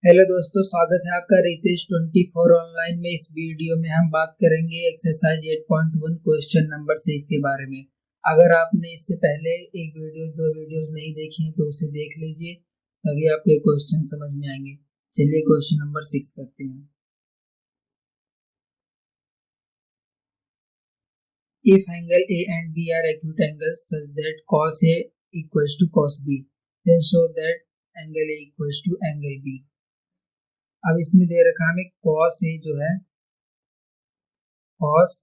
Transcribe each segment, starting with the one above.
Hello दोस्तों, स्वागत है आपका रितेश 24 ऑनलाइन में। इस वीडियो में हम बात करेंगे एक्सरसाइज 8.1 क्वेश्चन नंबर 6 के बारे में। अगर आपने इससे पहले एक वीडियो दो वीडियोस नहीं देखी हैं तो उसे देख लीजिए, तभी आपको ये क्वेश्चन समझ में आएंगे। चलिए क्वेश्चन नंबर 6 करते हैं। If angle A and B are acute angles such that cos A equals to cos B, then show that angle A equals to angle B। अब इसमें दे रखा है हमें cos A जो है cos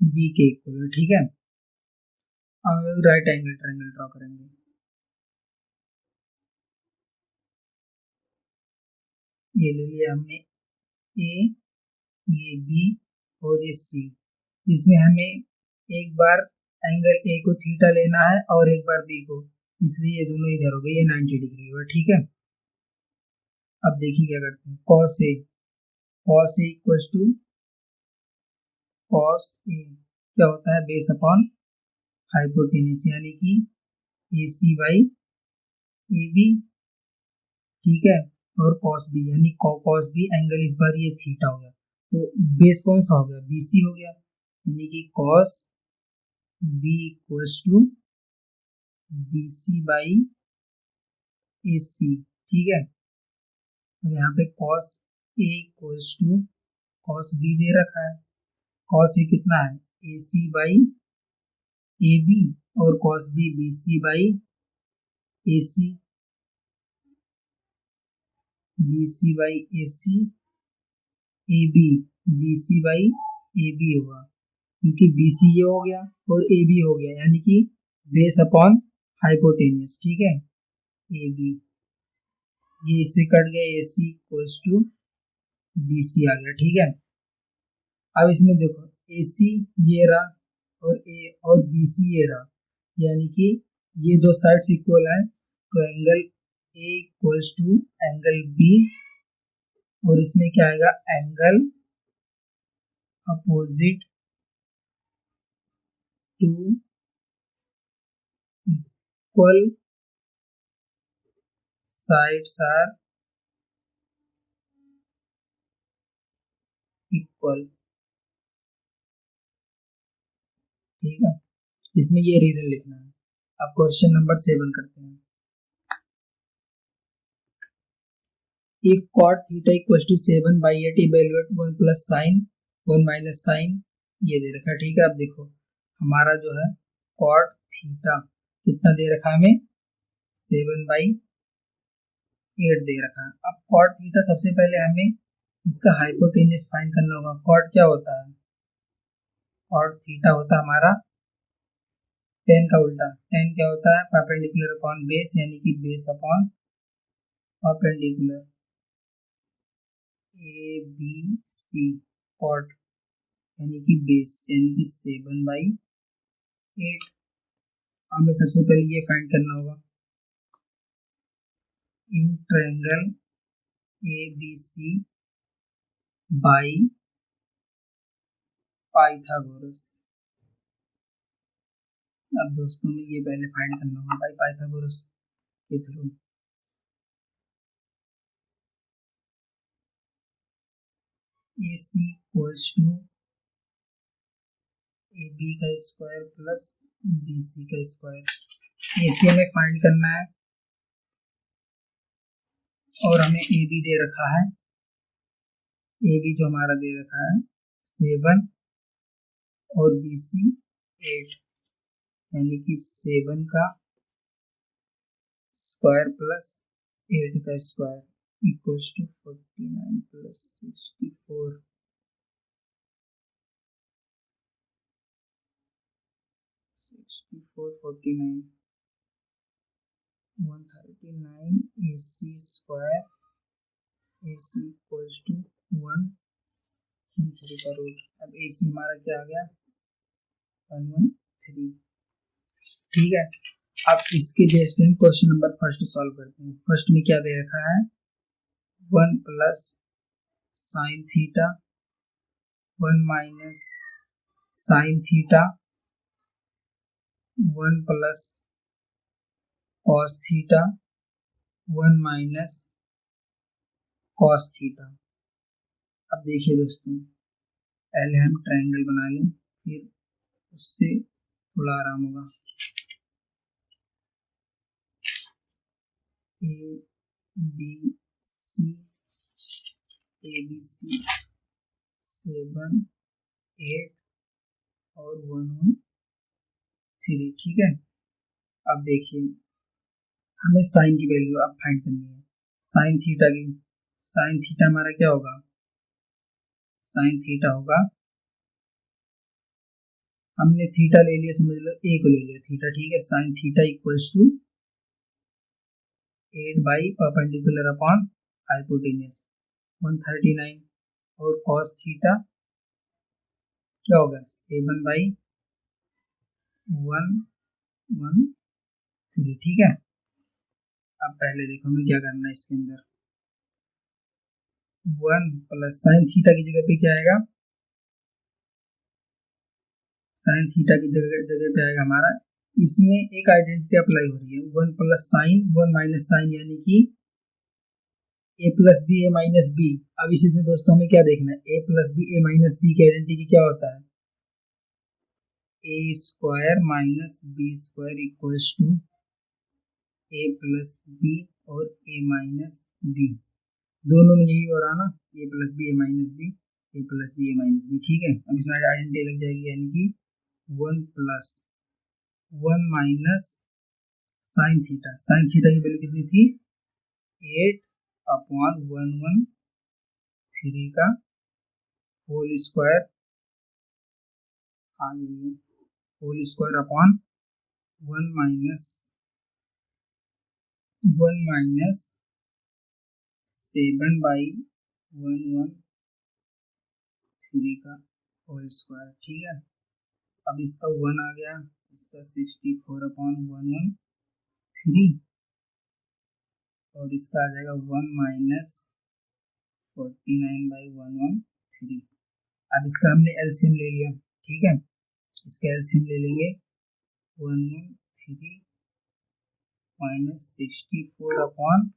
B के इक्वल है, ठीक है। अब हम लोग राइट एंगल ट्रायंगल ड्रॉ करेंगे। ये ले लिया हमने ए, ये बी और ये सी। इसमें हमें एक बार एंगल ए को थीटा लेना है और एक बार बी को, इसलिए ये दोनों इधर हो गए, ये 90 डिग्री हुआ, ठीक है। अब देखिए क्या करते हैं। Cos A equals to cos A क्या होता है, बेस अपॉन हाइपोटेन्यूज, यानी कि ए सी बाई ए बी, ठीक है। और कॉस बी यानी कॉस बी एंगल इस बार ये थीटा हो गया, तो बेस कौन सा हो गया, बीसी हो गया, यानी कि cos B equals to BC by A C, ठीक है। अब यहाँ पे cos A equals to cos B दे रखा है, कॉस ए कितना है A C by A B, और cos B B C by A C, B C by A C, A B C by A B होगा, क्योंकि B C ये हो गया और ए बी हो गया, यानी कि बेस अपॉन हाइपोटेनियस, ठीक है। ए बी ये इससे कट गया, ए C equals to B C आ गया, ठीक है। अब इसमें देखो ए सी ये रहा और ए और बी सी ये रहा, यानी कि ये दो साइड्स इक्वल है, तो angle A equals to angle B, और इसमें क्या आएगा angle opposite to equal sides are equal, ठीक है। इसमें ये रीजन लिखना है। अब क्वेश्चन नंबर 7 करते हैं। If cot theta equals to 7 by 8 evaluate 1 plus sine 1 minus sine, ये दे रखा है, ठीक है। अब देखो हमारा जो है cot थीटा कितना दे रखा है हमें, 7 by 8 दे रखा है। अब cot थीटा सबसे पहले हमें इसका हाइपोटेन्यूज फाइंड करना होगा। cot क्या होता है, cot थीटा होता है हमारा टेन का उल्टा। टेन क्या होता है, परपेंडिकुलर अपॉन बेस, यानी कि base upon perpendicular, A B C, cot यानी कि बेस, यानी कि 7 बाई 8। हमें सबसे पहले ये फाइंड करना होगा in triangle A B C by Pythagoras. अब दोस्तों में ये पहले फाइंड करना होगा बाई पाइथागोरस के through. A C equals to A B का स्क्वायर प्लस बी सी का स्क्वायर। ए सी हमें फाइंड करना है और हमें ए बी दे रखा है, ए बी जो हमारा दे रखा है 7 और बी सी 8, यानी कि 7 का स्क्वायर प्लस 8 का square equals to 49 plus 64, 64 49 139 A C square, A C equals to 113 का रूट। अब ए सी हमारा क्या आ गया 113, ठीक है। अब इसके बेस पे हम क्वेश्चन नंबर फर्स्ट सॉल्व करते हैं। फर्स्ट में क्या दे रखा है 1 plus sine theta 1 minus sine theta 1 plus cos theta 1 minus cos theta. अब देखिए दोस्तों, पहले हम ट्रायंगल बना लें, फिर उससे थोड़ा आराम होगा। ए बी सी 7 8 और 1 1 3, ठीक है। अब देखिए, हमें साइन की वैल्यू अब फाइंड करनी है, साइन थीटा की। साइन थीटा हमारा क्या होगा, साइन थीटा होगा, हमने थीटा ले लिया, समझ लो ए को ले लिया थीटा, ठीक है। Sine theta equals to 8 by perpendicular upon hypotenuse 139, और कॉस थीटा क्या होगा 7 बाई 113, ठीक है। अब पहले देखो हमें क्या करना है, इसके अंदर 1 प्लस साइन थीटा की जगह पे क्या आएगा, साइन थीटा की जगह पे आएगा हमारा, इसमें एक आइडेंटिटी अप्लाई हो रही है, 1 प्लस साइन 1 माइनस साइन, यानी कि A plus B A minus B. अब इस में दोस्तों हमें क्या देखना है, A plus B A minus B की आइडेंटिटी क्या होता है, A square minus B square equals to A plus B और ए माइनस बी, दोनों में यही हो रहा ना, ए plus B A minus B, A plus B A minus B, ठीक है। अब इसमें आइडेंटिटी लग जाएगी, यानी कि 1 plus 1 minus sine theta, sine theta की वैल्यू कितनी थी 8 अपॉन 113 का होल स्क्वायर, आ गई है whole square upon 1 minus 7 by 113 का होल स्क्वायर, ठीक है। अब इसका 1 आ गया, इसका 64 अपॉन 113, और इसका आ जाएगा 1 माइनस 49 बाई 113। अब इसका हमने एलसीएम ले लिया, ठीक है, इसका एलसीएम ले लेंगे 113 माइनस 64 अपॉन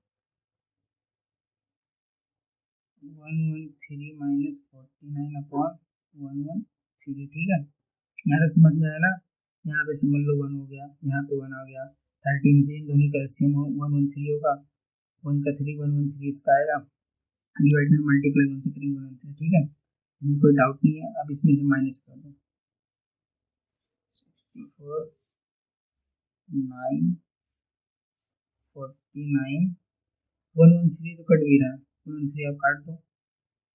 113 माइनस 49 अपॉन 113, ठीक है। यहाँ तक समझ में आया ना, यहाँ पे समझ लो 1 हो गया, यहाँ पे 1 आ गया, 13 से इन दोनों का एलसीएम 113 होगा, 1 का 3 113 इसका आएगा, डिवाइड में मल्टीप्लाई 1 से करेंगे 113, ठीक है, इसमें कोई डाउट नहीं है। अब इसमें से माइनस कर दो, 64 9 49 113 तो कट भी रहा है, 113 आप काट दो,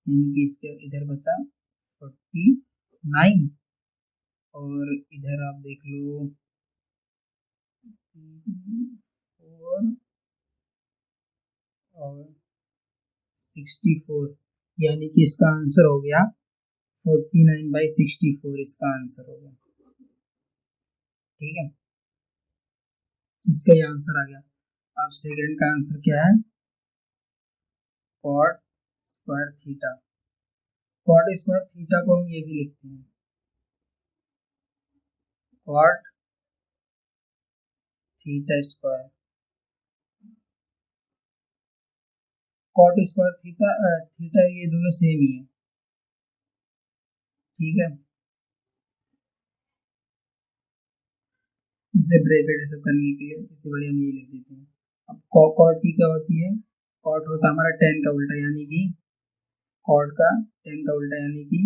यानी कि इसके इधर बचा 49, और इधर आप देख लो 4 और 64, यानी कि इसका आंसर हो गया 49 बाई 64, इसका आंसर हो गया, ठीक है, इसका ये आंसर आ गया। अब सेकंड का आंसर क्या है, cot square theta. Cot square theta को हम ये भी लिखते हैं, cot theta square, cot square theta theta ये दोनों सेम ही है, ठीक है। इसे ब्रैकेट सब करने के लिए इससे बड़े हम ये लिख देते हैं। अब कॉट की क्या होती है, कॉट होता है हमारा tan का उल्टा, यानी कि कॉट का tan का उल्टा, यानी कि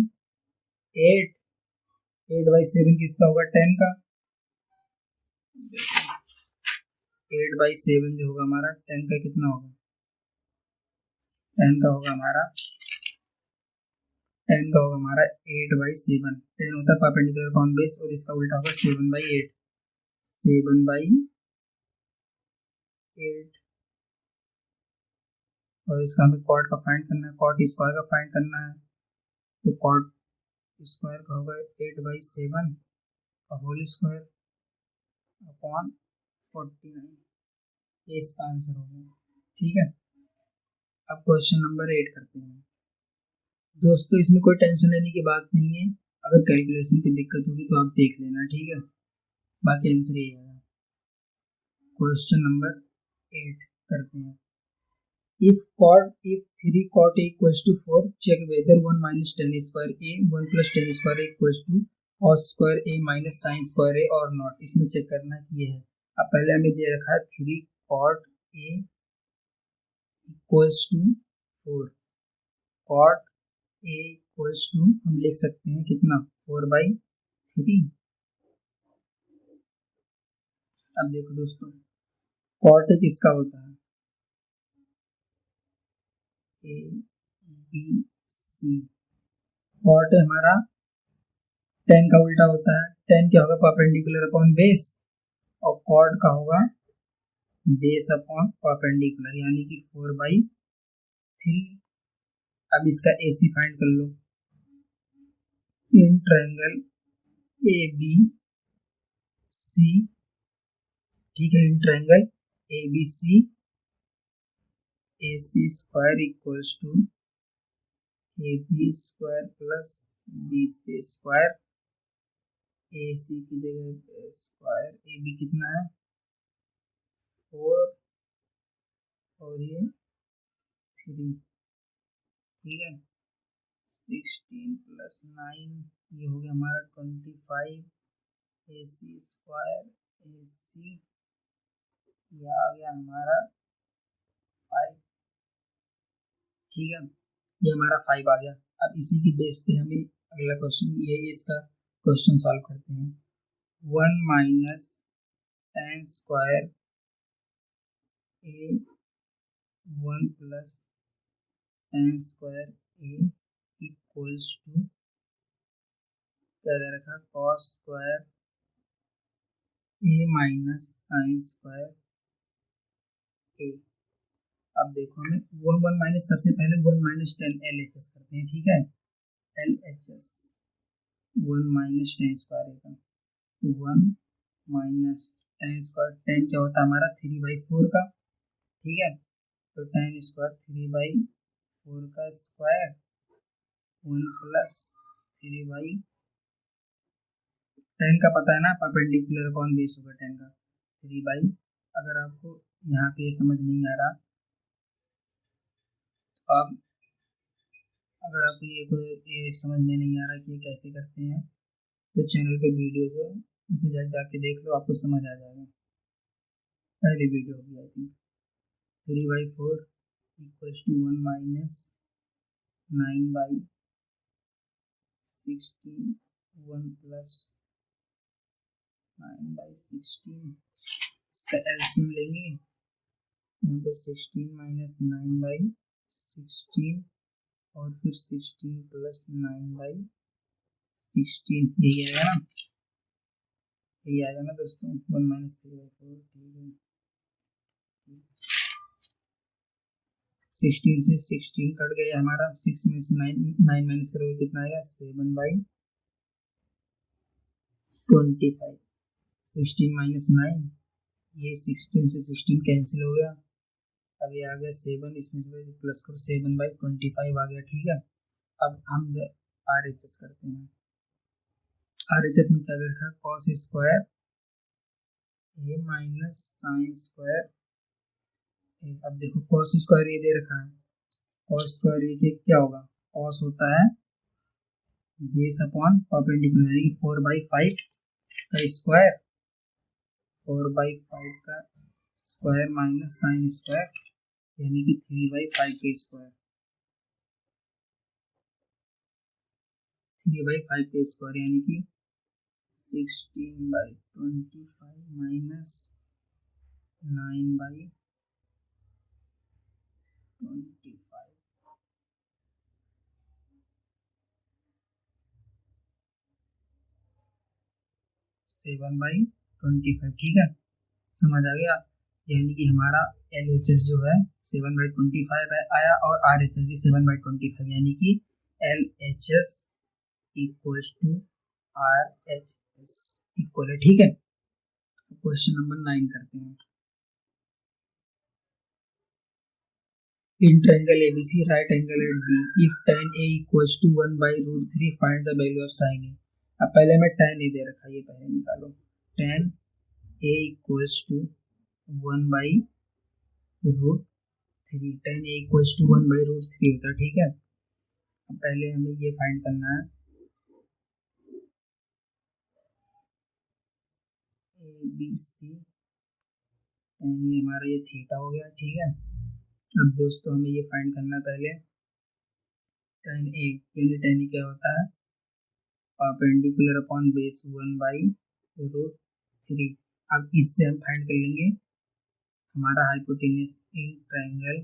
8 बाई 7 किसका होगा, tan का, 8 बाई 7 जो होगा हमारा tan का कितना होगा, tan का होगा हमारा 8 बाई 7, tan होता है परपेंडिकुलर अपॉन बेस, और इसका उल्टा होगा 7 बाई 8, 7 बाई 8, और इसका हमें कॉट का फाइंड करना है, कॉट स्क्वायर का फाइंड करना है, तो कॉट स्क्वायर का होगा 8 बाई 7 का होल स्क्वायर अपॉन 49, ये इसका आंसर हो गया, ठीक है। अब क्वेश्चन नंबर 8 करते हैं दोस्तों, इसमें कोई टेंशन लेने की बात नहीं है, अगर कैलकुलेशन की दिक्कत होगी तो आप देख लेना, ठीक है, बाकी आंसर यही है। क्वेश्चन नंबर 8 करते हैं। if 3 cot a equals to 4, check whether 1 minus tan square a 1 plus tan square a equals to cos square a minus sin square a or not। इसमें चेक करना ये है। अब पहले हमें दे रखा है 3 cot a equals to 4, cot a equals to हम लिख सकते हैं कितना 4/3। अब देखो दोस्तों कॉट ए किसका होता है ए बी सी। कॉट ए हमारा टेन का उल्टा होता है। टेन क्या होगा परपेंडिकुलर अपॉन बेस और कॉट का होगा बेस अपॉन परपेंडिकुलर यानी कि 4/3। अब इसका AC फाइंड कर लो। इन ट्रायंगल ए बी सी, ठीक है, in triangle A B C AC square equals to A B square plus B C square. A C की जगह स्क्वायर ए बी कितना है 4 और ये 3, ठीक है। 16 प्लस 9 ये हो गया हमारा 25। ए सी स्क्वायर ए सी ये आ गया हमारा 5, ठीक है, ये हमारा 5 आ गया। अब इसी की बेस पे हमें अगला क्वेश्चन ये इसका क्वेश्चन सॉल्व करते हैं। 1 minus tan square A 1 plus tan square A equals to क्या दे रखा cos square A minus sine square A. अब देखो हमें 1 माइनस सबसे पहले 1 माइनस tan LHS करते हैं, ठीक है। LHS 1 माइनस tan स्क्वायर ए का 1 माइनस tan स्क्वायर, tan क्या होता है हमारा 3/4 का, ठीक है। तो tan स्क्वायर 3/4 का स्क्वायर 1 प्लस 3 tan का पता है ना परपेंडिकुलर अपॉन बेस होगा tan का 3 अगर आपको यहाँ पे समझ नहीं आ रहा आप अगर आपको ये समझ में नहीं आ रहा कि कैसे करते हैं तो चैनल पे वीडियोस है उसे जाके देख लो, आपको समझ आ जाएगा। पहली वीडियो होगी I think. 3/4 equals to 1 minus 9/16 1 plus 9/16। इसका एलसीएम लेंगे यहाँ पे 16 माइनस 9/16 और फिर 16 प्लस 9/16 यही आएगा ना, यही आएगा ना दोस्तों 1 माइनस 3/4, ठीक है। 16 से 16 कट गया हमारा, 6 में से 9 माइनस करोगे कितना आएगा 7/25। 16 माइनस 9 ये 16 से 16 कैंसिल हो गया। अब ये आ गया 7, इसमें से प्लस करो 7/25 आ गया, ठीक है। अब हम RHS करते हैं। RHS में क्या देखा cos square A minus sine square. अब देखो cos स्क्वायर ये दे रखा है, cos स्क्वायर ये क्या होगा cos होता है बेस अपॉन परपेंडिकुलर यानी कि 4/5 का स्क्वायर 4/5 का स्क्वायर माइनस साइन स्क्वायर यानी कि 3/5 का स्क्वायर 3/5 का स्क्वायर यानी कि 16/25 माइनस 9/25 7/25, ठीक है, समझ आ गया। यानी कि हमारा LHS जो है 7/25 है आया और RHS भी 7/25 यानी कि LHS equals to RHS equal है, ठीक है। क्वेश्चन नंबर 9 करते हैं। In triangle ABC right angle at B if tan A equals to 1/√3 find the value of sin A। अब पहले हमें tan A दे रखा है, ये पहले निकालो। tan A equals to 1/√3 3 tan a equals to 1/√3 होता है। ठीक है, अब पहले हमें ये फाइंड करना है ए बी सी, ये हमारा ये थीटा हो गया। ठीक है, अब दोस्तों हमें ये फाइंड करना है पहले tan a, यानी tan a क्या होता है परपेंडिकुलर अपॉन बेस 1/√3। अब इससे हम फाइंड कर लेंगे हमारा hypotenuse in triangle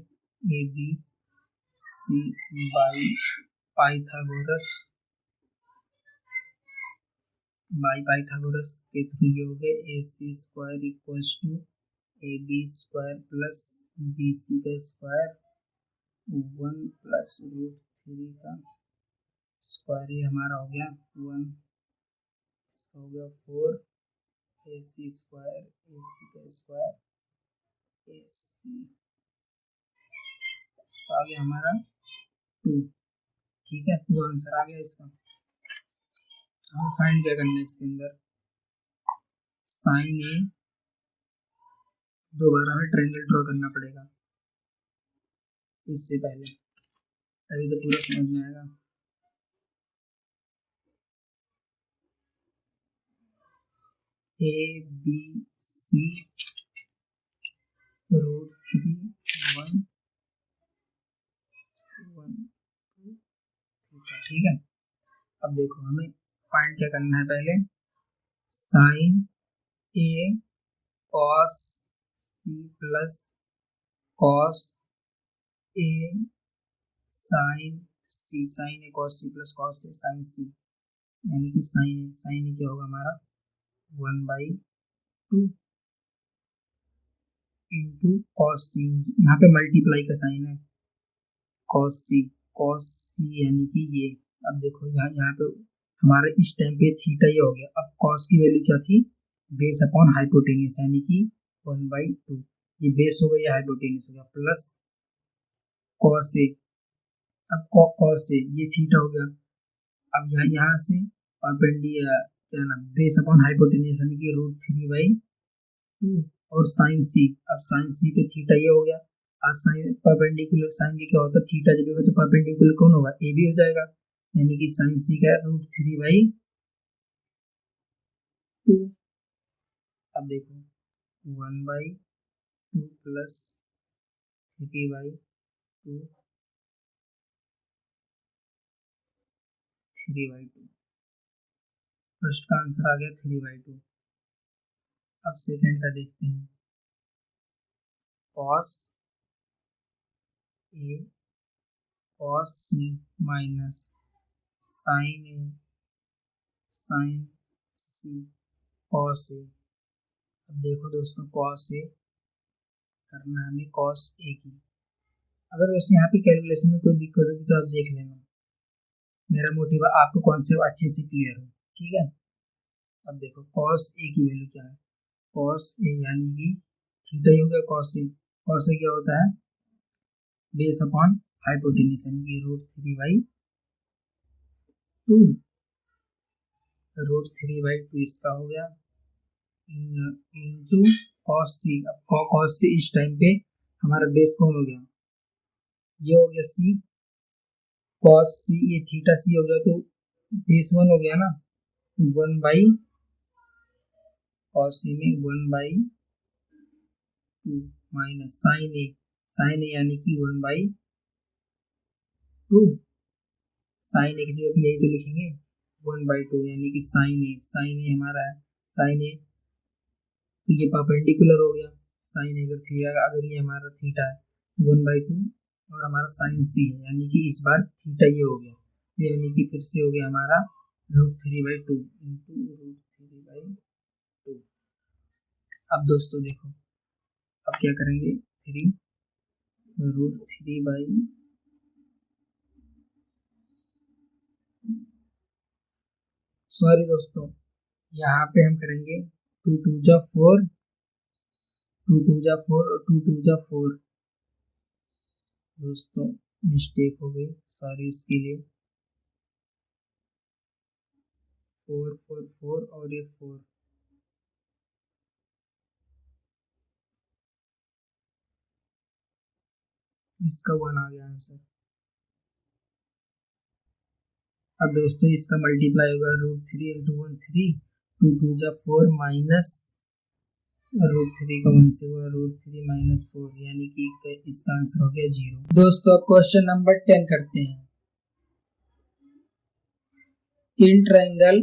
A B C by Pythagoras के थ्रू ये हो गए AC² equals to AB² plus BC का स्क्वायर 1 प्लस √3 का स्क्वायर, ये हमारा हो गया 1, इसका हो गया 4 AC² AC का स्क्वायर AC आ गया हमारा 2। ठीक है, 2 आंसर आ गया इसका। हमें फाइंड क्या करना है इसके अंदर साइन ए, दोबारा हमें ट्रायंगल ड्रॉ करना पड़ेगा इससे पहले, अभी तो पूरा समझ में आएगा। A B C √3 1 1 2 theta. ठीक है, अब देखो हमें फाइंड क्या करना है पहले sign A cos C plus cos A sign C, sign A cos C plus cos A sign सी, यानी कि साइन ए क्या होगा हमारा 1/2 इंटू कॉस सी, यहाँ पे मल्टीप्लाई का साइन है कॉस सी यानी कि ये। अब देखो यहाँ पे हमारा इस टाइम पे थीटा ये हो गया। अब कॉस की वैल्यू क्या थी बेस अपॉन हाइपोटेन्यूस यानी कि 1/2, ये बेस हो गया ये हाइपोटेन्यूस हो गया प्लस कॉस ए, अब कॉस ए ये थीटा हो गया। अब यहाँ से परपेंडिकुलर क्या नाम बेस अपॉन हाइपोटेन्यूस यानी कि √3/2 और साइन सी, अब साइन सी पे थीटा ये हो गया। अब साइन परपेंडिकुलर साइन के क्या होता है थीटा जब होगा तो परपेंडिकुलर कौन होगा ए भी हो जाएगा, यानी कि साइन सी का √3/2। अब देखो 1/2 प्लस 3/2 3/2, फर्स्ट का आंसर आ गया 3/2। अब सेकंड का देखते हैं cos A cos C minus sign A sign C cos A. अब देखो दोस्तों कॉस ए करना है हमें कॉस ए की। अगर दोस्तों यहाँ पे कैलकुलेशन में कोई दिक्कत होगी तो आप देख लेना, मेरा मोटिव है आपको कॉन्सेप्ट अच्छे से क्लियर हो। ठीक है, अब देखो कॉस ए की वैल्यू क्या है कॉस ए यानी कि थीटा ही हो गया कॉस ए क्या होता है बेस अपॉन हाइपोटेन्यूस यानी कि √3/2 इसका हो गया इंटू कॉस सी। अब कॉस सी इस टाइम पे हमारा बेस कौन हो गया ये हो गया सी, कॉस सी ये थीटा सी हो गया तो बेस 1 हो गया ना, 1/, कॉस सी में 1/2 माइनस साइन ए यानी कि 1/2, साइन ए की जगह यही तो लिखेंगे 1/2 यानी कि साइन ए हमारा है साइन ए, तो ये परपेंडिकुलर हो गया साइन ए अगर थीटा अगर ये हमारा थीटा है 1/2 और हमारा साइन सी है यानी कि इस बार थीटा ये हो गया, यानी कि फिर से हो गया हमारा √3/2 इंटू √3/2। अब दोस्तों देखो अब क्या करेंगे 3 √3/, सॉरी दोस्तों यहाँ पे हम करेंगे 2 2 जा 4 2 2 जा 4 और 2 2 जा 4, दोस्तों मिस्टेक हो गई सॉरी इसके लिए 4 4 4 और ये 4, इसका 1 आ गया आंसर। अब दोस्तों इसका मल्टीप्लाई होगा √3 इंटू 1 3, 2 2 जा 4 माइनस √3 का 1 से हुआ √3 माइनस 4, यानी कि इसका आंसर हो गया 0। दोस्तों अब क्वेश्चन नंबर 10 करते हैं। In triangle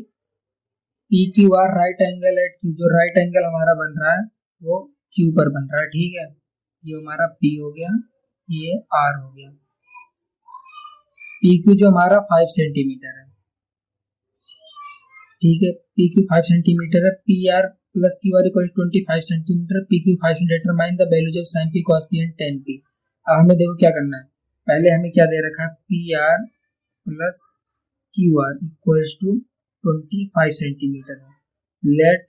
PQR right angle at Q, जो राइट एंगल हमारा बन रहा है वो Q पर बन रहा है, ठीक है। ये हमारा P हो गया, ये R हो गया। PQ जो हमारा 5 सेंटीमीटर है, ठीक है। PQ 5 सेंटीमीटर है। PR plus QR equal 25 centimetre. PQ 5 centimetre. Determine the values of sin P cos P and tan P। अब हमें देखो क्या करना है। पहले हमें क्या दे रखा है, PR plus QR equals to 25 centimetre है। Let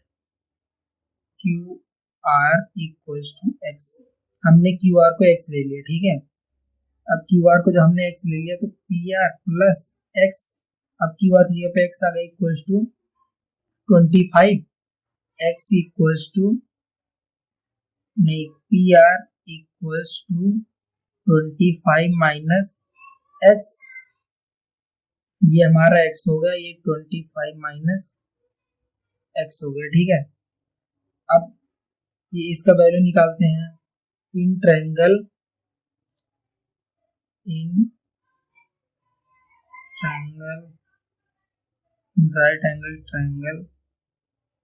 QR equals to x। हमने QR को x ले लिया, ठीक है। अब QR को जब हमने x ले लिया तो PR प्लस x, अब QR की जगह पे x आ गया, equals to 25, x equals to नहीं, PR equals to 25 minus x, ये हमारा x हो गया, ये 25 माइनस x हो गया, ठीक है। अब ये इसका वैल्यू निकालते हैं। In triangle right angle triangle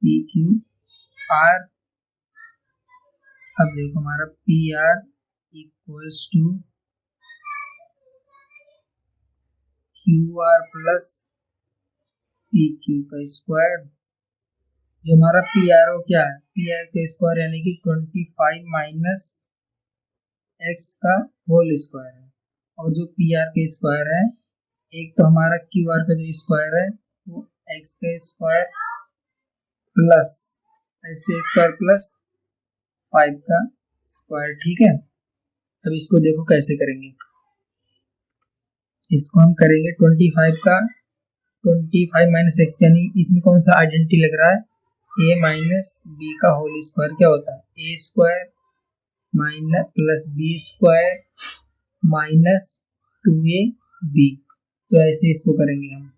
PQR। अब देखो हमारा PR equals to QR plus PQ का स्क्वायर। जो हमारा PR हो क्या है, PR का स्क्वायर यानी कि 25 माइनस x का होल स्क्वायर है। और जो PR का स्क्वायर है, एक तो हमारा QR का जो स्क्वायर है वो x का square plus x square plus 5 का स्क्वायर, ठीक है। अब इसको देखो कैसे करेंगे। इसको हम करेंगे 25 का 25 माइनस x, यानी इसमें कौन सा आइडेंटिटी लग रहा है, a माइनस b का होल स्क्वायर क्या होता है, a square minus plus b square minus 2ab। तो ऐसे इसको करेंगे हम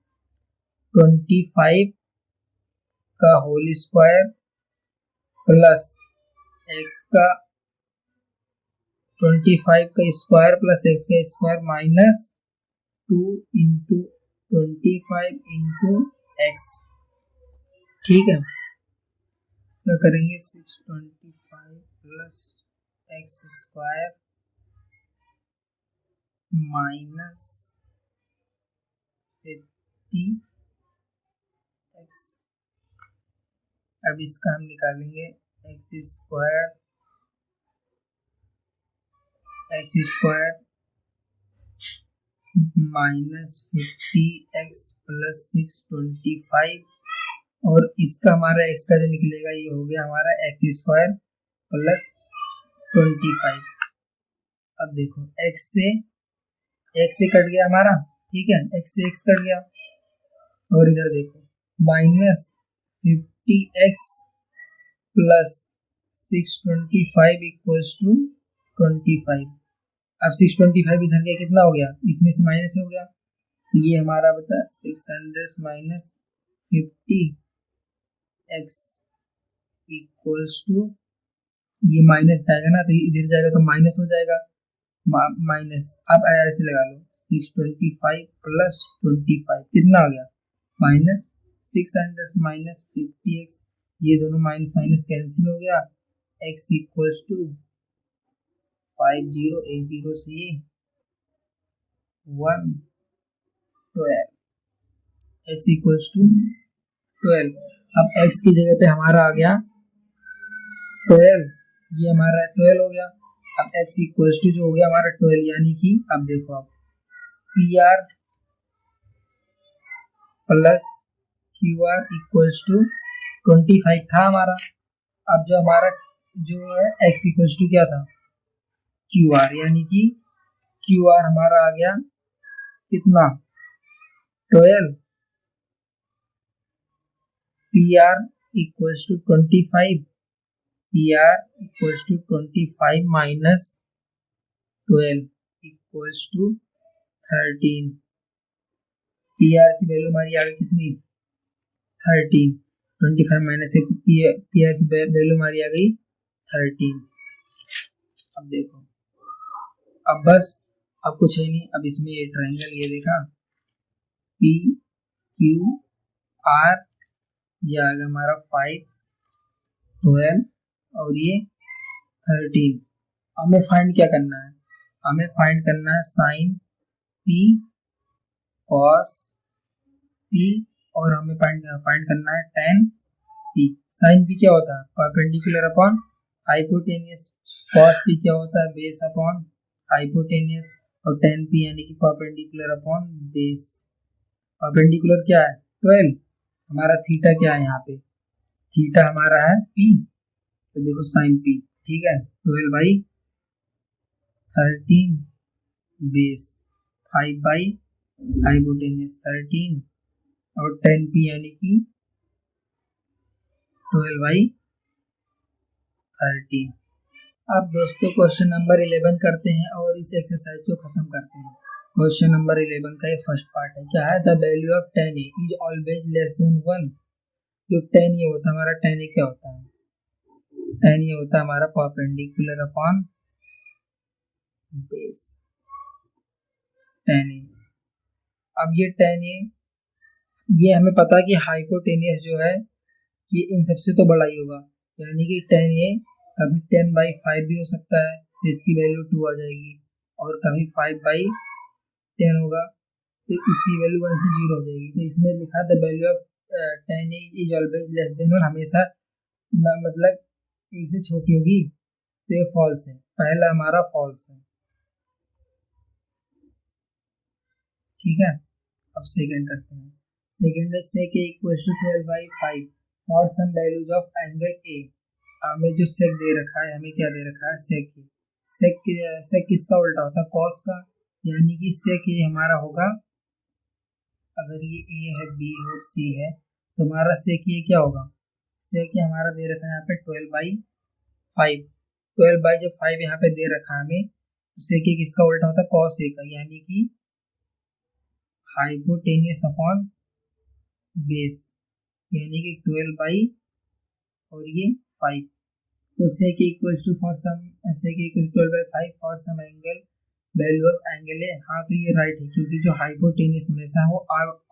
25 का होल स्क्वायर प्लस x का 25 का स्क्वायर प्लस x का square minus 2 into 25 into x, ठीक है। इसका करेंगे 625 plus x square minus 50x। अब इसका हम निकालेंगे x square minus 50x plus 625, और इसका हमारा x का जो निकलेगा ये हो गया हमारा x स्क्वायर प्लस 25। अब देखो x से कट गया हमारा, ठीक है, x से x कट गया, और इधर देखो minus 50x plus 625 equals to 25। अब 625 इधर गया, कितना हो गया, इसमें से माइनस हो गया, ये हमारा बचा 600 माइनस 50x इक्वल्स टू, ये माइनस जाएगा ना तो इधर जाएगा तो माइनस हो जाएगा, माइनस। अब ऐसे लगा लो 625 प्लस 25 कितना आ गया, माइनस 600 माइनस 50x, ये दोनों माइनस माइनस कैंसिल हो गया, x इक्वल्स टू 50 एक 0 से 1 12, x इक्वल्स टू 12। अब x की जगह पे हमारा आ गया 12, ये हमारा 12 हो गया। अब x इक्वल्स टू जो हो गया हमारा 12, यानी कि अब देखो आप PR plus QR equals to 25 था हमारा। अब जो हमारा जो है x इक्वल्स टू क्या था, QR, यानी कि QR हमारा आ गया कितना 12, PR equals to 25, PR equals to 25 minus 12 equals to 13। P R की वैल्यू हमारी आ गई कितनी 13। 25 माइनस 6 पी आर की वैल्यू हमारी आ गई 13। अब देखो, अब बस अब कुछ है नहीं, अब इसमें ये ट्रायंगल ये देखा पी क्यू आर, ये आ गया हमारा 5 12 और ये 13। हमें फाइंड क्या करना है, हमें फाइंड करना है साइन पी कॉस पी और हमें फाइंड करना है टेन पी। साइन पी क्या होता है perpendicular upon hypotenuse, cos P क्या होता है बेस अपॉन हाइपोटेनियस और टेन पी यानी कि परपेंडिकुलर अपॉन बेस। परपेंडिकुलर क्या है 12, हमारा थीटा क्या है यहाँ पे थीटा हमारा है पी, तो देखो साइन पी ठीक है 12/13 बेस 5 हाइपोटेनियस 13 और 10p यानी कि 12/13। अब दोस्तों क्वेश्चन नंबर 11 करते हैं और इस एक्सरसाइज को खत्म करते हैं। क्वेश्चन नंबर 11 का ये फर्स्ट पार्ट है, क्या है the value of tan a is always less than 1। जो tan a होता है हमारा tan a क्या होता है, tan a होता है हमारा perpendicular upon base tan a। अब ये tan a ये हमें पता है कि हाइपोटेनियस जो है ये इन सबसे तो बड़ा ही होगा, यानी कि tan a कभी 10/5 भी हो सकता है तो इसकी वैल्यू 2 आ जाएगी, और कभी 5/10 होगा तो इसकी वैल्यू 1 से 0 हो जाएगी। तो इसमें लिखा the value of tan a is always less than 1, हमेशा मतलब 1 से छोटी होगी, तो ये फॉल्स है, पहला हमारा फॉल्स है ठीक है। अब सेकंड करते हैं, सेकंड है sec a equal to 12/5 for some values of angle a। हमें जो सेक दे रखा है, हमें क्या दे रखा है सेक a। सेक किसका उल्टा होता है कॉस का, यानी कि सेक a हमारा होगा, अगर ये a है b और c है तो हमारा सेक a क्या होगा, सेक a हमारा दे रखा है यहाँ पे 12/5। 12 जब 5 यहाँ पे दे रखा है हमें, तो सेक a किसका उल्टा होता है कॉस a का, यानी कि हाइपोटेनियस अपॉन बेस, यानी कि 12 और ये 5। तो sec equal to for some sec equal to 12/5 for some angle value of angle है। हाँ तो ये राइट है, क्योंकि जो हाइपोटेनियस हमेशा वो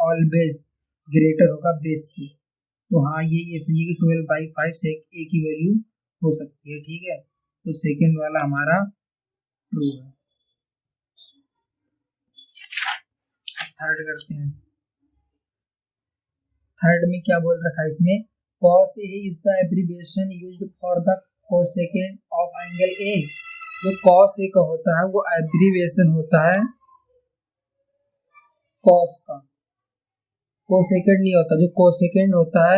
ऑलवेज ग्रेटर होगा बेस से, तो हाँ ये सही है कि 12/5 sec a की वैल्यू हो सकती है ठीक है। तो सेकेंड वाला हमारा ट्रू है। थर्ड करते हैं, थर्ड में क्या बोल रखा है इसमें, cos a is the abbreviation used for the cosecant of angle a। जो cos a का होता है वो एब्रीविएशन होता है cos का, कोसेकेंट नहीं होता। जो कोसेकेंट होता है,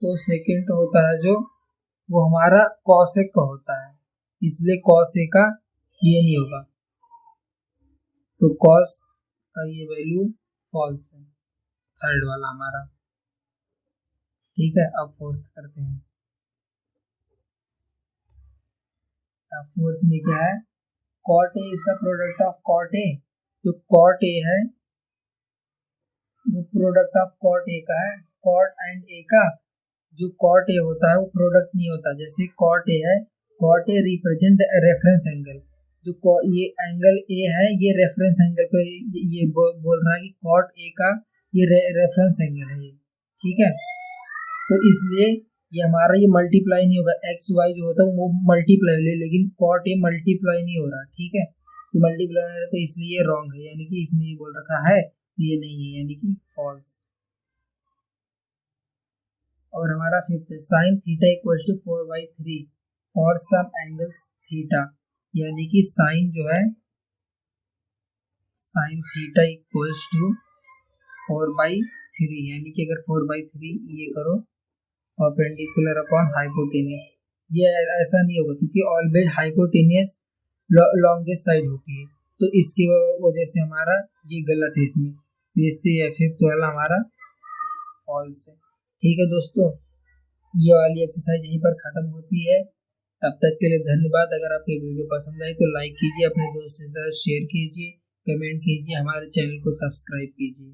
कोसेकेंट होता है जो वो हमारा cosec का होता है, इसलिए cos a का ये नहीं होगा, तो cos का ये वैल्यू फॉल्स है, थर्ड वाला हमारा ठीक है। अब फोर्थ करते हैं, अब फोर्थ में क्या है, cot a is the product of cot a। जो cot a है वो प्रोडक्ट ऑफ cot a का है, cot एंड a का। जो cot a होता है वो प्रोडक्ट नहीं होता, जैसे cot a है, cot a represent reference angle, जो ये एंगल a है ये रेफरेंस एंगल पे ये बोल रहा है कि cot a का ये रेफरेंस एंगल है ये ठीक है। तो इसलिए ये हमारा ये मल्टीप्लाई नहीं होगा, एक्स वाई जो होता है वो मल्टीप्लाई हो, लेकिन cot a मल्टीप्लाई नहीं हो रहा ठीक है, ये मल्टीप्लाई हो रहा है तो इसलिए ये रॉन्ग है, यानी कि इसमें ये बोल रखा है ये नहीं है, यानी कि फॉल्स। और हमारा फिफ्थ है sine theta equal to 4/3 for some angles theta, यानी कि साइन जो है साइन थीटा इक्वल टू 4/3, यानी कि अगर 4/3 ये करो परपेंडिकुलर अपॉन हाइपोटेनियस, ये ऐसा नहीं होगा क्योंकि ऑलवेज हाइपोटेनियस लॉन्गेस्ट साइड होती है, तो इसकी वजह से हमारा ये गलत है इसमें, इससे फिफ्थ वाला हमारा फॉल्स है ठीक है। दोस्तों ये वाली एक्सरसाइज यहीं पर खत्म होती है। तब तक के लिए धन्यवाद। अगर आपको वीडियो पसंद आई तो लाइक कीजिए, अपने दोस्तों के साथ शेयर कीजिए, कमेंट कीजिए, हमारे चैनल को सब्सक्राइब कीजिए।